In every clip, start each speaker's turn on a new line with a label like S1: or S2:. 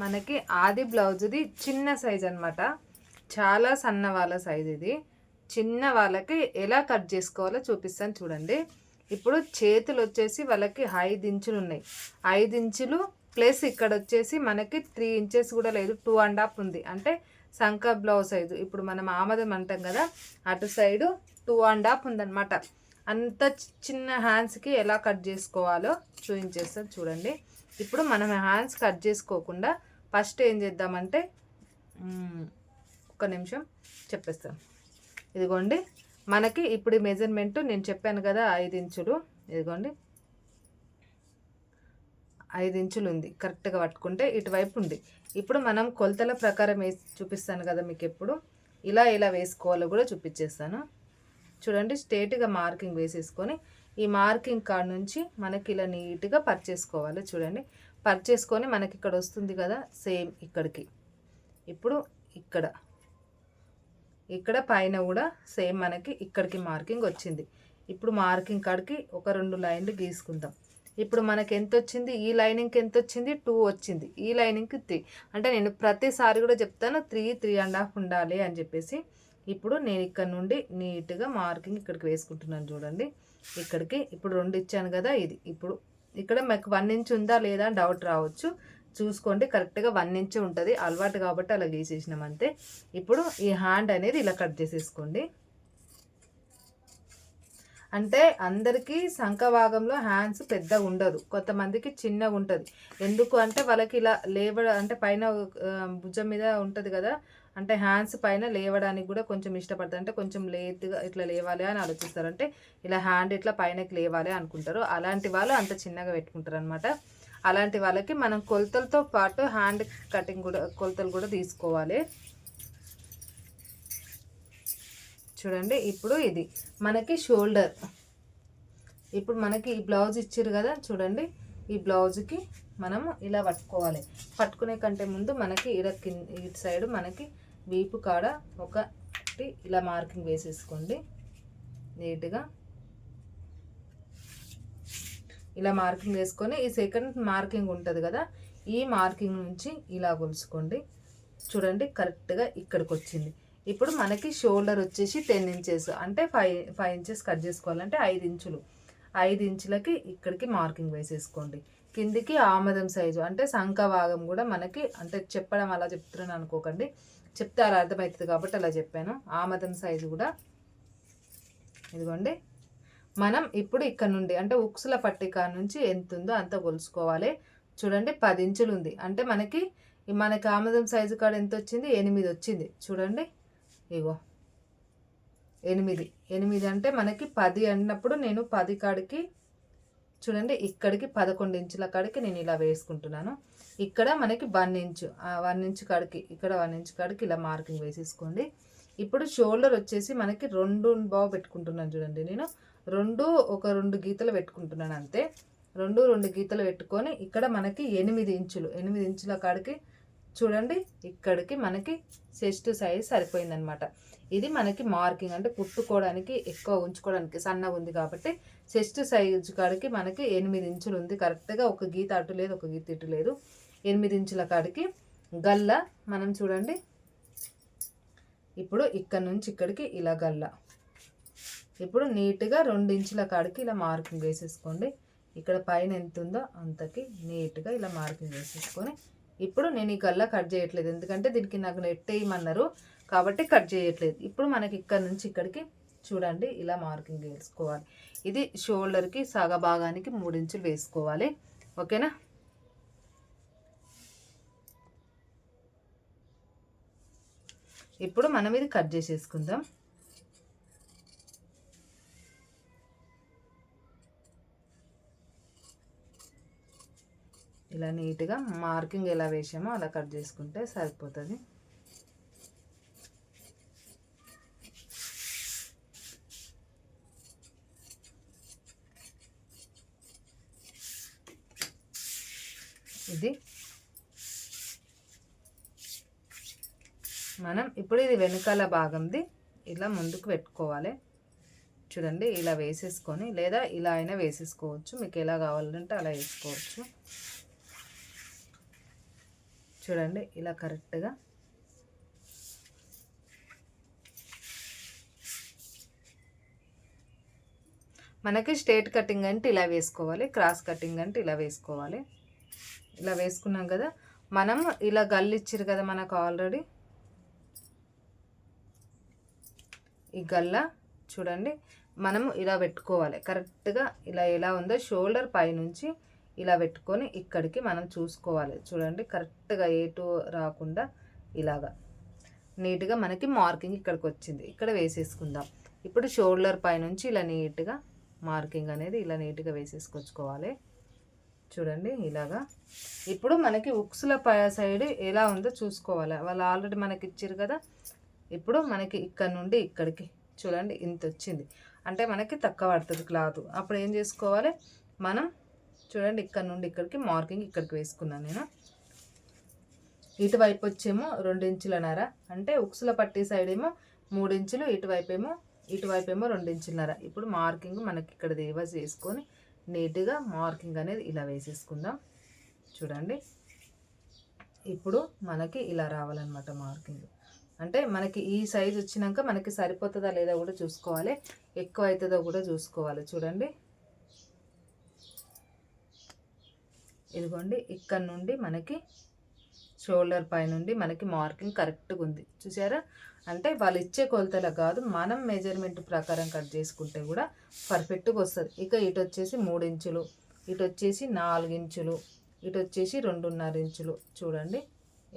S1: మనకి ఆది బ్లౌజ్ది చిన్న సైజ్ అనమాట, చాలా సన్న వాళ్ళ సైజ్. ఇది చిన్న వాళ్ళకి ఎలా కట్ చేసుకోవాలో చూపిస్తాను చూడండి. ఇప్పుడు చేతులు వచ్చేసి వాళ్ళకి 5 ఇంచులు ఉన్నాయి. 5 ఇంచులు ప్లస్ ఇక్కడ వచ్చేసి మనకి 3 ఇంచెస్ కూడా లేదు, 2.5 ఉంది. అంటే సంక బ్లౌజ్ సైజు. ఇప్పుడు మనం ఆమదం అంటాం కదా, అటు సైడు 2.5 ఉందన్నమాట. అంత చిన్న హ్యాండ్స్కి ఎలా కట్ చేసుకోవాలో చూపించేస్తాను చూడండి. ఇప్పుడు మనం హ్యాండ్స్ కట్ చేసుకోకుండా ఫస్ట్ ఏం చేద్దామంటే, ఒక నిమిషం చెప్పేస్తాను. ఇదిగోండి, మనకి ఇప్పుడు మెజర్మెంట్ నేను చెప్పాను కదా 5 ఇంచులు. ఇదిగోండి 5 ఇంచులు ఉంది, కరెక్ట్గా పట్టుకుంటే ఇటువైపు ఉంది. ఇప్పుడు మనం కొలతల ప్రకారం వేసి చూపిస్తాను కదా మీకు, ఎప్పుడు ఇలా వేసుకోవాలో కూడా చూపించేస్తాను చూడండి. స్ట్రేట్గా మార్కింగ్ వేసేసుకొని ఈ మార్కింగ్ కాడ నుంచి మనకి ఇలా నీట్గా పర్చేసుకోవాలి చూడండి. పర్చేసుకొని మనకి ఇక్కడ వస్తుంది కదా సేమ్ ఇక్కడికి. ఇప్పుడు ఇక్కడ పైన కూడా సేమ్ మనకి ఇక్కడికి మార్కింగ్ వచ్చింది. ఇప్పుడు మార్కింగ్ కాడికి ఒక 2 లైన్లు గీసుకుందాం. ఇప్పుడు మనకి ఎంత వచ్చింది, ఈ లైనింగ్కి ఎంత వచ్చింది, 2 వచ్చింది. ఈ లైనింగ్కి 3. అంటే నేను ప్రతిసారి కూడా చెప్తాను 3.5 ఉండాలి అని చెప్పేసి. ఇప్పుడు నేను ఇక్కడ నుండి నీట్గా మార్కింగ్ ఇక్కడికి వేసుకుంటున్నాను చూడండి. ఇక్కడికి ఇప్పుడు 2 ఇచ్చాను కదా, ఇది ఇప్పుడు ఇక్కడ మాకు 1 ఇంచ్ ఉందా లేదా డౌట్ రావచ్చు, చూసుకోండి. కరెక్ట్గా 1 ఇంచ్ ఉంటుంది, అలవాటు కాబట్టి అలా గీసేసినాం అంతే. ఇప్పుడు ఈ హ్యాండ్ అనేది ఇలా కట్ చేసేసుకోండి. అంటే అందరికీ సంఖ భాగంలో హ్యాండ్స్ పెద్దగా ఉండదు, కొంతమందికి చిన్నగా ఉంటుంది. ఎందుకు అంటే వాళ్ళకి ఇలా అంటే పైన భుజం మీద ఉంటుంది కదా, అంటే హ్యాండ్స్ పైన లేవడానికి కూడా కొంచెం ఇష్టపడతారు. అంటే కొంచెం లేట్గా ఇట్లా లేవాలి అని ఆలోచిస్తారు, అంటే ఇలా హ్యాండ్ ఇట్లా పైనకి లేవాలి అనుకుంటారు. అలాంటి వాళ్ళు అంత చిన్నగా పెట్టుకుంటారు అనమాట. అలాంటి వాళ్ళకి మనం కొలతలతో పాటు హ్యాండ్ కటింగ్ కూడా కొలతలు కూడా తీసుకోవాలి చూడండి. ఇప్పుడు ఇది మనకి షోల్డర్. ఇప్పుడు మనకి ఈ బ్లౌజ్ ఇచ్చారు కదా చూడండి, ఈ బ్లౌజ్కి మనము ఇలా పట్టుకోవాలి. పట్టుకునే కంటే ముందు మనకి ఇటు సైడ్ మనకి వీపు కాడ ఒకటి ఇలా మార్కింగ్ వేసేసుకోండి నీట్గా. ఇలా మార్కింగ్ వేసుకొని ఈ సెకండ్ మార్కింగ్ ఉంటుంది కదా, ఈ మార్కింగ్ నుంచి ఇలా కొలుసుకోండి చూడండి. కరెక్ట్గా ఇక్కడికి వచ్చింది. ఇప్పుడు మనకి షోల్డర్ వచ్చేసి 10 ఇంచెస్, అంటే 5 ఇంచెస్ కట్ చేసుకోవాలంటే 5 ఇంచులు. 5 ఇంచులకి ఇక్కడికి మార్కింగ్ వేసేసుకోండి. కిందికి ఆమదం సైజు, అంటే సంఖ భాగం కూడా మనకి, అంటే చెప్పడం అలా చెప్తున్నాను అనుకోకండి, చెప్తే అలా అర్థమవుతుంది కాబట్టి అలా చెప్పాను. ఆమదం సైజు కూడా ఇదిగోండి. మనం ఇప్పుడు ఇక్కడ నుండి అంటే ఉక్సుల పట్టిక నుంచి ఎంత ఉందో అంత కొలుసుకోవాలి చూడండి. 10 ఇంచులు ఉంది, అంటే మనకి ఆమదం సైజు కాడ ఎంత వచ్చింది, 8 వచ్చింది చూడండి. ఇగో 8 అంటే మనకి 10 అన్నప్పుడు నేను 10 కాడికి చూడండి, ఇక్కడికి 11 ఇంచుల కాడికి నేను ఇలా వేసుకుంటున్నాను. ఇక్కడ మనకి 1 ఇంచు, 1 ఇంచు కాడికి, ఇక్కడ 1 ఇంచు కాడికి ఇలా మార్కింగ్ వేసేసుకోండి. ఇప్పుడు షోల్డర్ వచ్చేసి మనకి 2 పెట్టుకుంటున్నాను చూడండి. నేను 2 గీతలు పెట్టుకుంటున్నాను అంతే. 2 గీతలు పెట్టుకొని ఇక్కడ మనకి 8 ఇంచుల కాడికి చూడండి, ఇక్కడికి మనకి చెస్ట్ సైజ్ సరిపోయిందనమాట. ఇది మనకి మార్కింగ్, అంటే కుట్టుకోవడానికి ఎక్కువ ఉంచుకోవడానికి సన్నగా ఉంది కాబట్టి చెస్ట్ సైజ్ కాడికి మనకి 8 ఇంచులు ఉంది కరెక్ట్గా. ఒక గీత అటు లేదు, ఒక గీత ఇటు లేదు. 8 ఇంచుల కాడికి గల్ల మనం చూడండి. ఇప్పుడు ఇక్కడ నుంచి ఇక్కడికి ఇలా గల్ల. ఇప్పుడు నీట్గా 2 ఇంచుల కాడికి ఇలా మార్కింగ్ వేసేసుకోండి. ఇక్కడ పైన ఎంత ఉందో అంతకి నీట్గా ఇలా మార్కింగ్ వేసేసుకొని, ఇప్పుడు నేను ఈ గల్ల కట్ చేయట్లేదు, ఎందుకంటే దీనికి నాకు నెట్ వేయమన్నారు కాబట్టి కట్ చేయట్లేదు. ఇప్పుడు మనకి ఇక్కడ నుంచి ఇక్కడికి చూడండి ఇలా మార్కింగ్ వేసుకోవాలి. ఇది షోల్డర్కి సగ భాగానికి 3 ఇంచులు వేసుకోవాలి, ఓకేనా. ఇప్పుడు మనం ఇది కట్ చేసేసుకుందాం. ఇలా నీట్గా మార్కింగ్ ఎలా వేసామో అలా కట్ చేసుకుంటే సరిపోతుంది. ఇది మనం ఇప్పుడు ఇది వెనకాల భాగంది ఇలా ముందుకు పెట్టుకోవాలి చూడండి. ఇలా వేసేసుకొని, లేదా ఇలా అయినా వేసేసుకోవచ్చు, మీకు ఎలా కావాలంటే అలా వేసుకోవచ్చు చూడండి ఇలా కరెక్ట్గా మనకి స్ట్రేట్ కటింగ్ అంటే ఇలా వేసుకోవాలి, క్రాస్ కటింగ్ అంటే ఇలా వేసుకోవాలి. ఇలా వేసుకున్నాం కదా, మనం ఇలా గల్లిచ్చారు కదా మనకు ఆల్రెడీ, ఈ గల్ల చూడండి మనము ఇలా పెట్టుకోవాలి కరెక్ట్గా. ఇలా ఎలా ఉందో షోల్డర్ పైనుంచి ఇలా పెట్టుకొని ఇక్కడికి మనం చూసుకోవాలి. చూడండి కరెక్ట్గా ఏటు రాకుండా ఇలాగా నీట్గా మనకి మార్కింగ్ ఇక్కడికి వచ్చింది, ఇక్కడ వేసేసుకుందాం. ఇప్పుడు షోల్డర్ పైనుంచి ఇలా నీట్గా మార్కింగ్ అనేది ఇలా నీట్గా వేసేసుకొచ్చుకోవాలి. చూడండి ఇలాగా. ఇప్పుడు మనకి ఉక్సుల సైడ్ ఎలా ఉందో చూసుకోవాలి, వాళ్ళు ఆల్రెడీ మనకి ఇచ్చారు కదా. ఇప్పుడు మనకి ఇక్కడ నుండి ఇక్కడికి చూడండి ఇంత వచ్చింది అంటే మనకి తక్కువ పడుతుంది క్లాత్. అప్పుడు ఏం చేసుకోవాలి మనం, చూడండి ఇక్కడ నుండి ఇక్కడికి మార్కింగ్ ఇక్కడికి వేసుకున్నాను నేను. ఇటువైపు వచ్చేమో 2 ఇంచులన్నర, అంటే ఉక్సుల పట్టీ సైడ్ ఏమో 3 ఇంచులు, ఇటువైపేమో 2 ఇంచులన్నర. ఇప్పుడు మార్కింగ్ మనకి ఇక్కడ రివర్స్ చేసుకొని నీట్గా మార్కింగ్ అనేది ఇలా వేసేసుకుందాం. చూడండి ఇప్పుడు మనకి ఇలా రావాలన్నమాట మార్కింగ్. అంటే మనకి ఈ సైజ్ వచ్చినాక మనకి సరిపోతుందా లేదా కూడా చూసుకోవాలి, ఎక్కువ అవుతుందో కూడా చూసుకోవాలి. చూడండి ఇదిగోండి ఇక్కడ నుండి మనకి షోల్డర్ పై నుండి మనకి మార్కింగ్ కరెక్ట్గా ఉంది చూసారా. అంటే వాళ్ళు ఇచ్చే కొలతల కాదు, మనం మెజర్మెంట్ ప్రకారం కట్ చేసుకుంటే కూడా పర్ఫెక్ట్గా వస్తుంది. ఇక ఇటు వచ్చేసి 3 ఇంచులు, ఇటు వచ్చేసి 4 ఇంచులు, ఇటు వచ్చేసి 2.5 ఇంచులు. చూడండి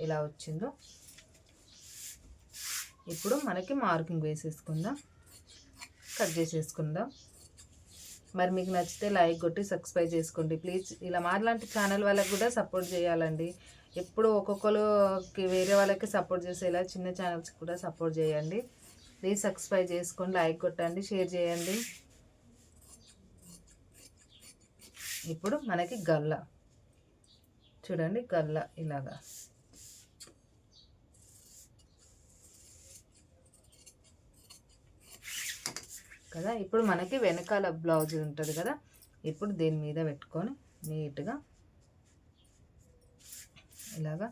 S1: ఇలా వచ్చిందో. ఇప్పుడు మనకి మార్కింగ్ వేసేసుకుందాం, కట్ చేసేసుకుందాం. మరి మీకు నచ్చితే లైక్ కొట్టి సబ్స్క్రైబ్ చేసుకోండి ప్లీజ్. ఇలా మాట్లాంటి ఛానల్ వాళ్ళకి కూడా సపోర్ట్ చేయాలండి. ఎప్పుడు ఒక్కొక్కరికి వేరే వాళ్ళకి సపోర్ట్ చేసేలా చిన్న ఛానల్స్ కూడా సపోర్ట్ చేయండి ప్లీజ్. సబ్స్క్రైబ్ చేసుకోండి, లైక్ కొట్టండి, షేర్ చేయండి. ఇప్పుడు మనకి గల్ల చూడండి, గల్ల ఇలాగా కదా. ఇప్పుడు మనకి వెనకాల బ్లౌజ్ ఉంటుంది కదా, ఇప్పుడు దీని మీద పెట్టుకొని నీట్గా ఇలాగా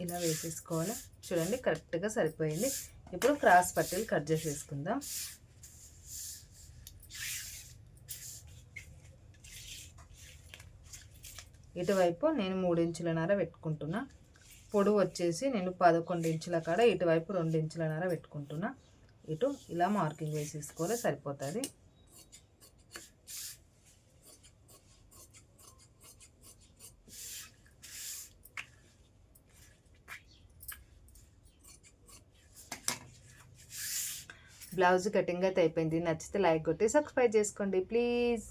S1: ఇలా వేసేసుకోవాలి. చూడండి కరెక్ట్గా సరిపోయింది. ఇప్పుడు క్రాస్ పట్టీలు కట్ చేసేసుకుందాం. ఇటువైపు నేను 3 ఇంచులన్నర పెట్టుకుంటున్నా, పొడవు వచ్చేసి నేను 11 ఇంచుల కాడ ఇటువైపు 2 ఇంచులన్నర పెట్టుకుంటున్నా. ఇటు ఇలా మార్కింగ్ వేసేసుకోవాలి, సరిపోతుంది. బ్లౌజ్ కటింగ్ అయితే అయిపోయింది. నచ్చితే లైక్ కొట్టి సబ్స్క్రైబ్ చేసుకోండి ప్లీజ్.